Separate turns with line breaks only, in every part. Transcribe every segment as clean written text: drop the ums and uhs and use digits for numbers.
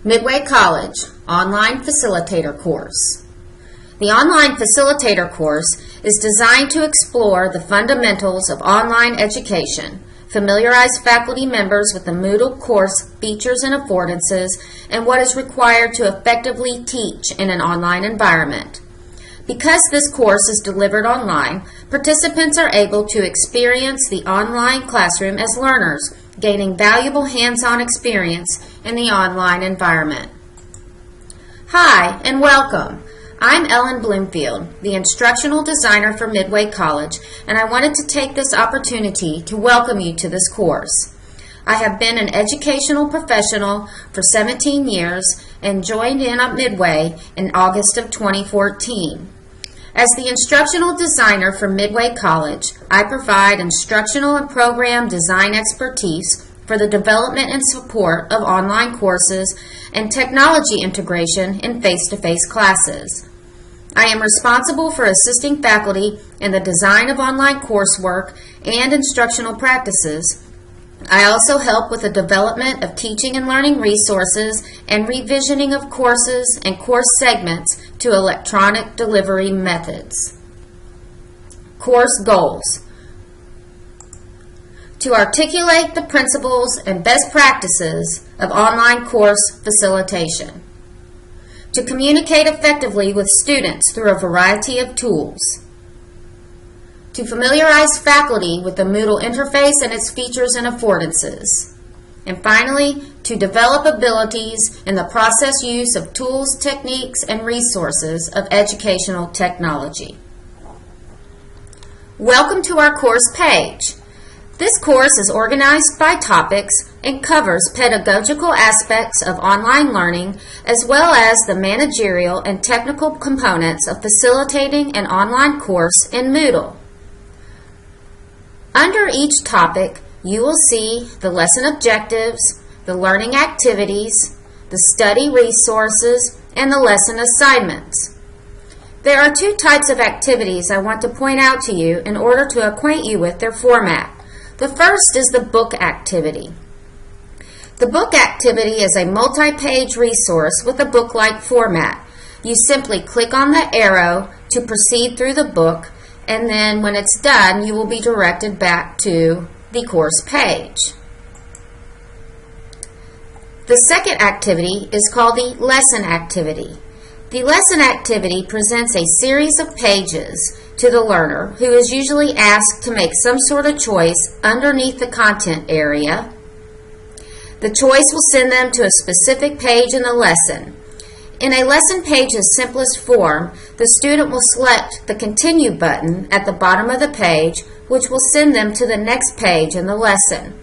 Midway College Online Facilitator Course. The Online Facilitator course is designed to explore the fundamentals of online education, familiarize faculty members with the Moodle course features and affordances, and what is required to effectively teach in an online environment. Because this course is delivered online, participants are able to experience the online classroom as learners, gaining valuable hands-on experience in the online environment. Hi, and welcome. I'm Ellen Bloomfield, the instructional designer for Midway College, and I wanted to take this opportunity to welcome you to this course. I have been an educational professional for 17 years and joined in at Midway in August of 2014. As the instructional designer for Midway College, I provide instructional and program design expertise for the development and support of online courses and technology integration in face-to-face classes. I am responsible for assisting faculty in the design of online coursework and instructional practices. I also help with the development of teaching and learning resources and revisioning of courses and course segments to electronic delivery methods. Course goals: to articulate the principles and best practices of online course facilitation, to communicate effectively with students through a variety of tools, to familiarize faculty with the Moodle interface and its features and affordances, and finally, to develop abilities in the process use of tools, techniques, and resources of educational technology. Welcome to our course page. This course is organized by topics and covers pedagogical aspects of online learning as well as the managerial and technical components of facilitating an online course in Moodle. Under each topic, you will see the lesson objectives, the learning activities, the study resources, and the lesson assignments. There are two types of activities I want to point out to you in order to acquaint you with their format. The first is the book activity. The book activity is a multi-page resource with a book-like format. You simply click on the arrow to proceed through the book, and then when it's done, you will be directed back to the course page. The second activity is called the lesson activity. The lesson activity presents a series of pages to the learner, who is usually asked to make some sort of choice underneath the content area. The choice will send them to a specific page in the lesson. In a lesson page's simplest form, the student will select the Continue button at the bottom of the page, which will send them to the next page in the lesson.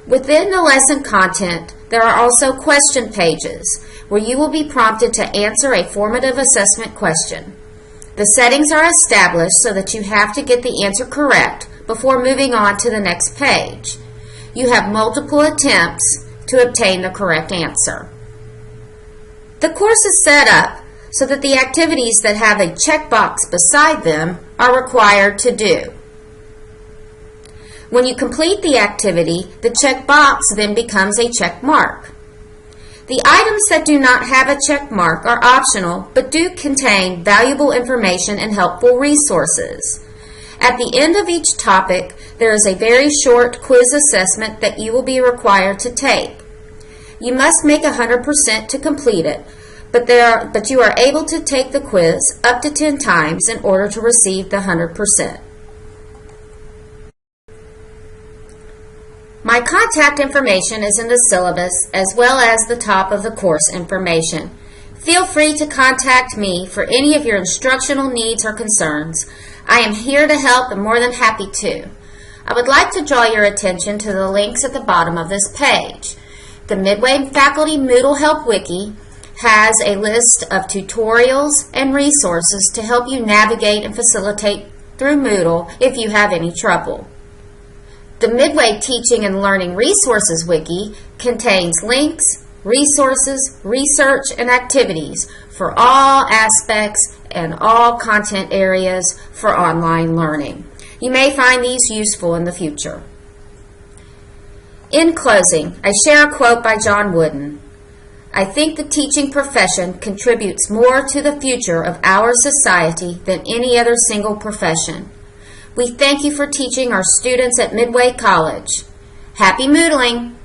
Within the lesson content, there are also question pages, where you will be prompted to answer a formative assessment question. The settings are established so that you have to get the answer correct before moving on to the next page. You have multiple attempts to obtain the correct answer. The course is set up so that the activities that have a checkbox beside them are required to do. When you complete the activity, the checkbox then becomes a check mark. The items that do not have a check mark are optional but do contain valuable information and helpful resources. At the end of each topic, there is a very short quiz assessment that you will be required to take. You must make 100% to complete it, but you are able to take the quiz up to 10 times in order to receive the 100%. My contact information is in the syllabus as well as the top of the course information. Feel free to contact me for any of your instructional needs or concerns. I am here to help and more than happy to. I would like to draw your attention to the links at the bottom of this page. The Midway Faculty Moodle Help Wiki has a list of tutorials and resources to help you navigate and facilitate through Moodle if you have any trouble. The Midway Teaching and Learning Resources Wiki contains links, resources, research, and activities for all aspects and all content areas for online learning. You may find these useful in the future. In closing, I share a quote by John Wooden. I think the teaching profession contributes more to the future of our society than any other single profession. We thank you for teaching our students at Midway College. Happy Moodling!